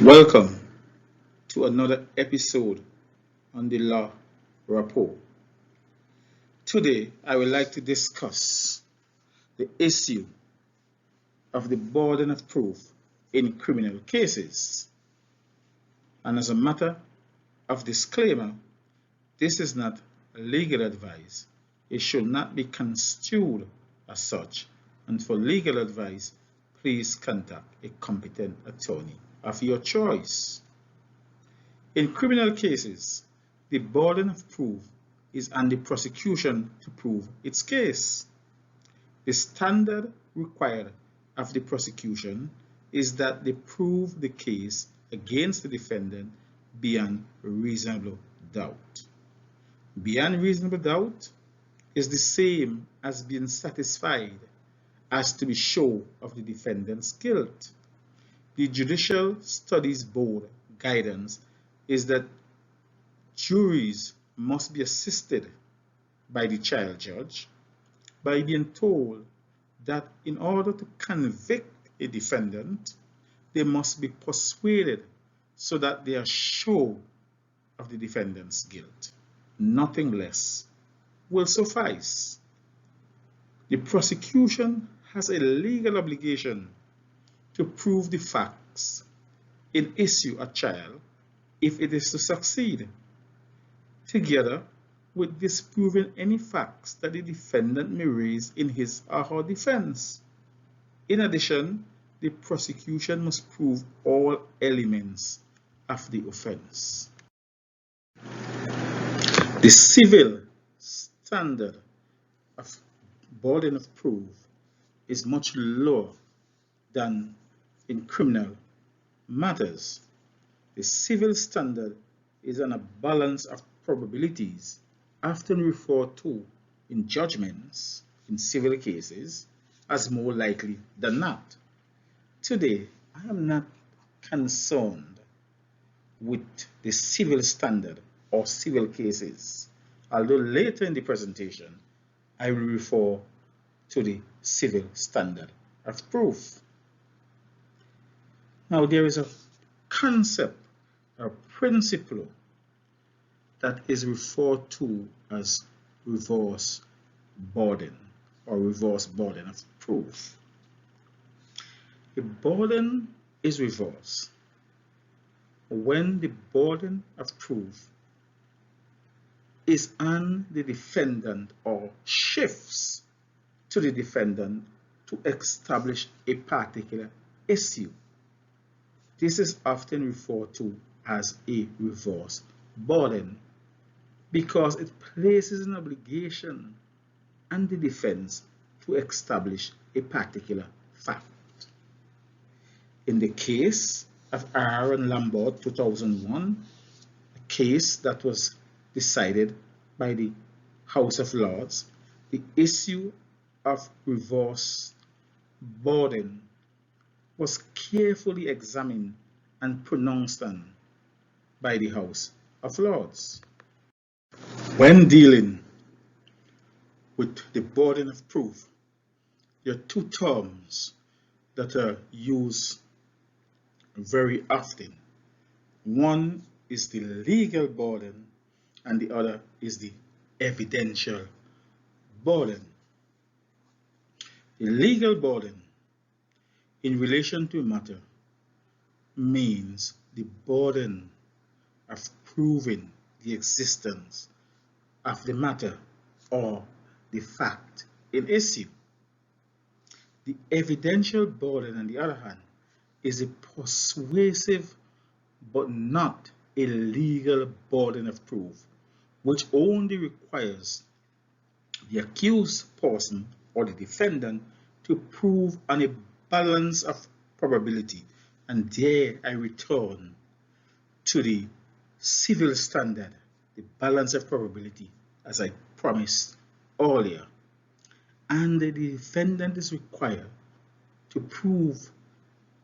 Welcome to another episode on the Law Rapport. Today, I would like to discuss the issue of the burden of proof in criminal cases. And as a matter of disclaimer, this is not legal advice. It should not be construed as such. And for legal advice, please contact a competent attorney of your choice. In criminal cases, the burden of proof is on the prosecution to prove its case. The standard required of the prosecution is that they prove the case against the defendant beyond reasonable doubt. Beyond reasonable doubt is the same as being satisfied as to be sure of the defendant's guilt. The Judicial Studies Board guidance is that juries must be assisted by the trial judge by being told that in order to convict a defendant, they must be persuaded so that they are sure of the defendant's guilt. Nothing less will suffice. The prosecution has a legal obligation to prove the facts in issue at trial if it is to succeed, together with disproving any facts that the defendant may raise in his or her defense. In addition, the prosecution must prove all elements of the offense. The civil standard of burden of proof is much lower than in criminal matters. The civil standard is on a balance of probabilities, often referred to in judgments in civil cases as more likely than not. Today, I am not concerned with the civil standard or civil cases, although later in the presentation I will refer to the civil standard of proof. Now, there is a concept or principle that is referred to as reverse burden or reverse burden of proof. The burden is reversed when the burden of proof is on the defendant or shifts to the defendant to establish a particular issue. This is often referred to as a reverse burden because it places an obligation on the defense to establish a particular fact. In the case of Regina Lambert 2001, a case that was decided by the House of Lords, the issue of reverse burden was carefully examined and pronounced on by the House of Lords. When dealing with the burden of proof, there are two terms that are used very often. One is the legal burden and the other is the evidential burden. The legal burden in relation to a matter means the burden of proving the existence of the matter or the fact in issue. The evidential burden, on the other hand, is a persuasive but not a legal burden of proof, which only requires the accused person or the defendant to prove on a balance of probability. And there I return to the civil standard, the balance of probability, as I promised earlier. And the defendant is required to prove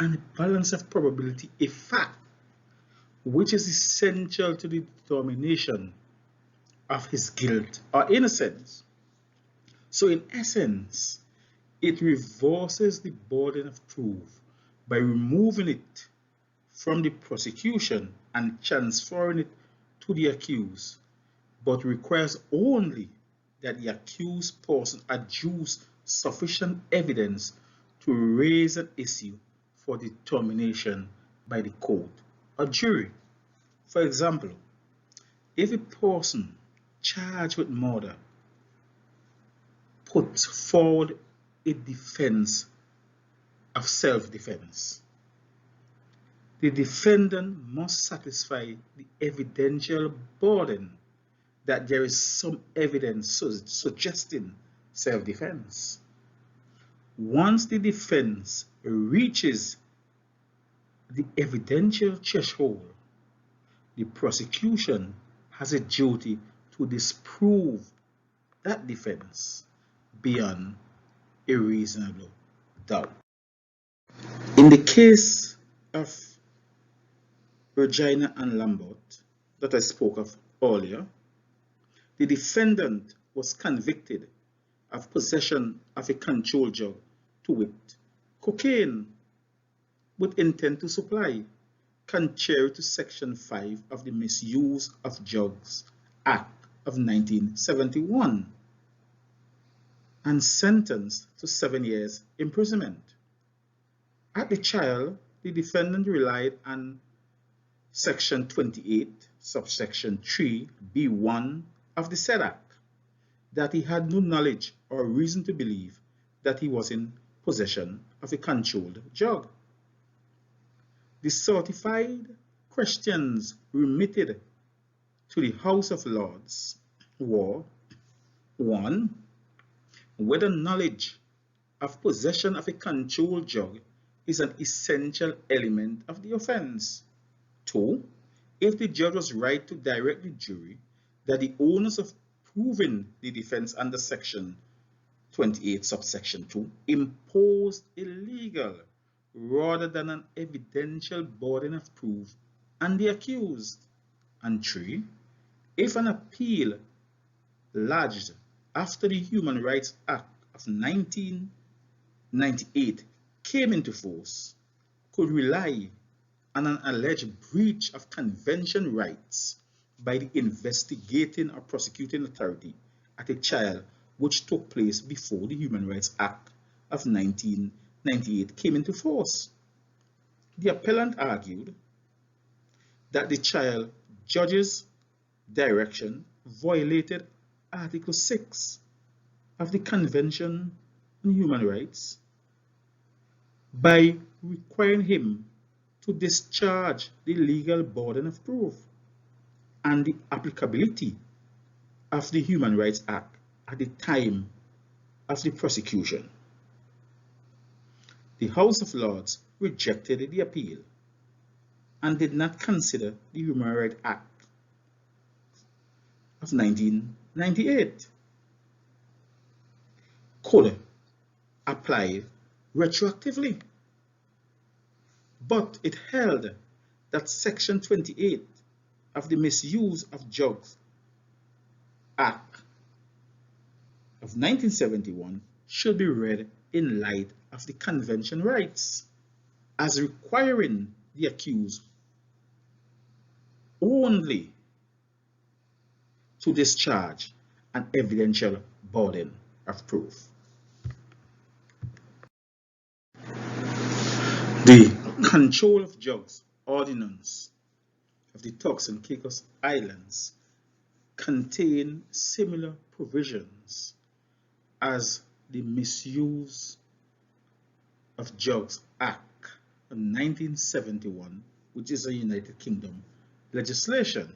on a balance of probability a fact which is essential to the determination of his guilt or innocence. So in essence, it reverses the burden of proof by removing it from the prosecution and transferring it to the accused, but requires only that the accused person adduce sufficient evidence to raise an issue for determination by the court or jury. For example, if a person charged with murder puts forward a defense of self-defense, the defendant must satisfy the evidential burden that there is some evidence suggesting self-defense. Once the defense reaches the evidential threshold, the prosecution has a duty to disprove that defense beyond a reasonable doubt. In the case of Regina and Lambert that I spoke of earlier, the defendant was convicted of possession of a controlled drug, to wit, cocaine, with intent to supply, contrary to Section 5 of the Misuse of Drugs Act of 1971, and sentenced to 7 years imprisonment. At the trial, the defendant relied on Section 28, subsection 3B1 of the said Act, that he had no knowledge or reason to believe that he was in possession of a controlled drug. The certified questions remitted to the House of Lords were: 1. Whether knowledge of possession of a controlled drug is an essential element of the offense. 2. If the judge was right to direct the jury that the onus of proving the defense under Section 28, subsection 2, imposed a legal rather than an evidential burden of proof on the accused. And 3. If an appeal lodged after the Human Rights Act of 1998 came into force could rely on an alleged breach of convention rights by the investigating or prosecuting authority at a trial which took place before the Human Rights Act of 1998 came into force. The appellant argued that the trial judge's direction violated Article 6 of the Convention on Human Rights by requiring him to discharge the legal burden of proof and the applicability of the Human Rights Act at the time of the prosecution. The House of Lords rejected the appeal and did not consider the Human Rights Act of 1998 could apply retroactively, but it held that Section 28 of the Misuse of Drugs Act of 1971 should be read in light of the convention rights as requiring the accused only to discharge an evidential burden of proof. The Control of Drugs Ordinance of the Turks and Caicos Islands contain similar provisions as the Misuse of Drugs Act of 1971, which is a United Kingdom legislation.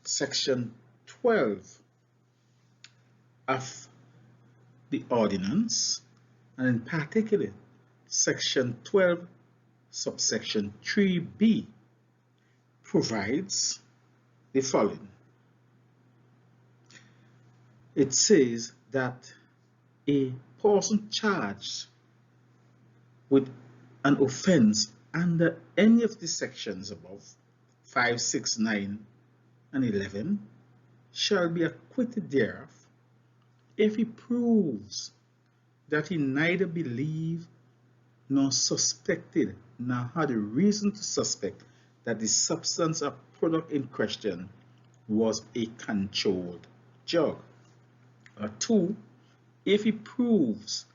Section 12 of the ordinance, and in particular Section 12 subsection 3b, provides the following. It says that a person charged with an offense under any of the sections above, 5, 6, 9, and 11, shall be acquitted thereof if he proves that he neither believed nor suspected, nor had a reason to suspect that the substance or product in question was a controlled drug. Or 2, if he proves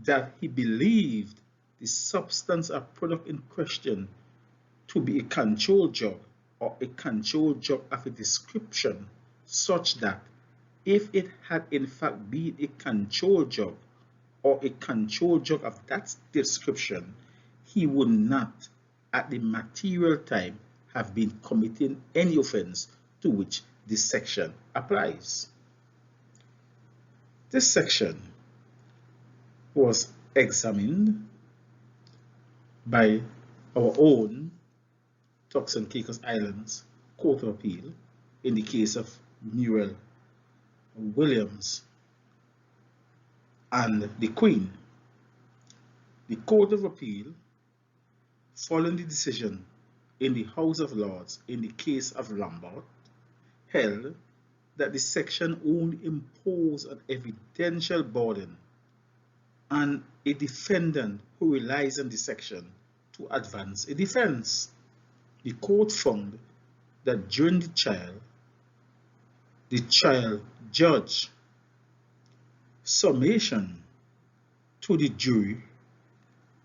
that he believed the substance or product in question to be a controlled drug or a controlled drug of a description such that if it had in fact been a controlled drug or a controlled drug of that description, he would not at the material time have been committing any offense to which this section applies. This section was examined by our own Turks and Caicos Islands Court of Appeal in the case of Newell Williams and the Queen. The Court of Appeal, following the decision in the House of Lords in the case of Lambert, held that the section only imposed an evidential burden on a defendant who relies on the section to advance a defense. The court found that during the trial judge summation to the jury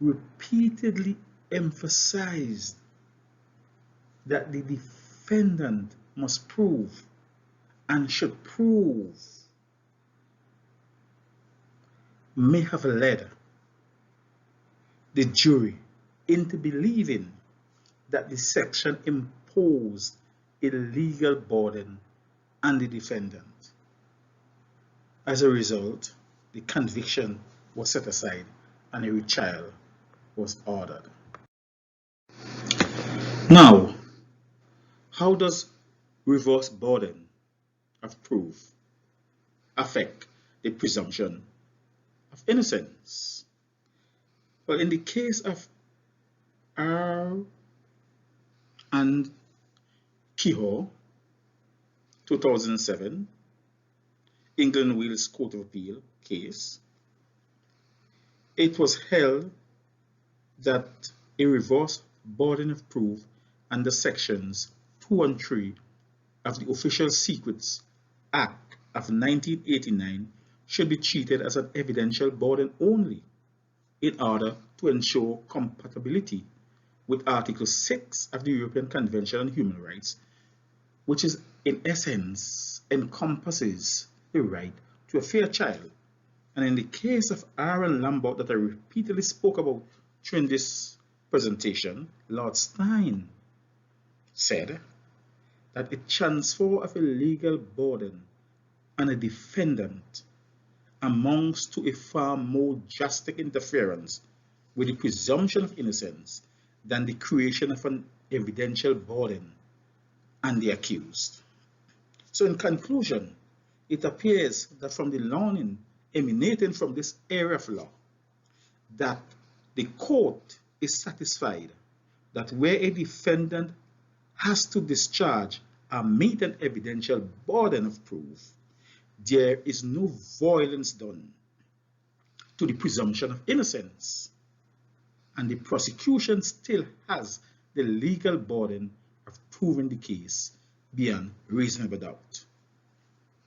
repeatedly emphasized that the defendant must prove and should prove may have led the jury into believing that the section imposed a legal burden on the defendant. As a result, the conviction was set aside and a retrial was ordered. Now, how does reverse burden of proof affect the presumption of innocence? Well, in the case of R and Kehoe, 2007, England Wales Court of Appeal case, it was held that a reverse burden of proof under sections 2 and 3 of the Official Secrets Act of 1989 should be treated as an evidential burden only in order to ensure compatibility with Article 6 of the European Convention on Human Rights, which is in essence encompasses the right to a fair trial. And in the case of Aaron Lambert that I repeatedly spoke about during this presentation, Lord Stein said that a transfer of a legal burden on a defendant amounts to a far more drastic interference with the presumption of innocence than the creation of an evidential burden on the accused. So in conclusion, it appears that from the learning emanating from this area of law, that the court is satisfied that where a defendant has to discharge or meet an evidential burden of proof, there is no violence done to the presumption of innocence, and the prosecution still has the legal burden of proving the case beyond reasonable doubt.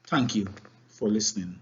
Thank you for listening.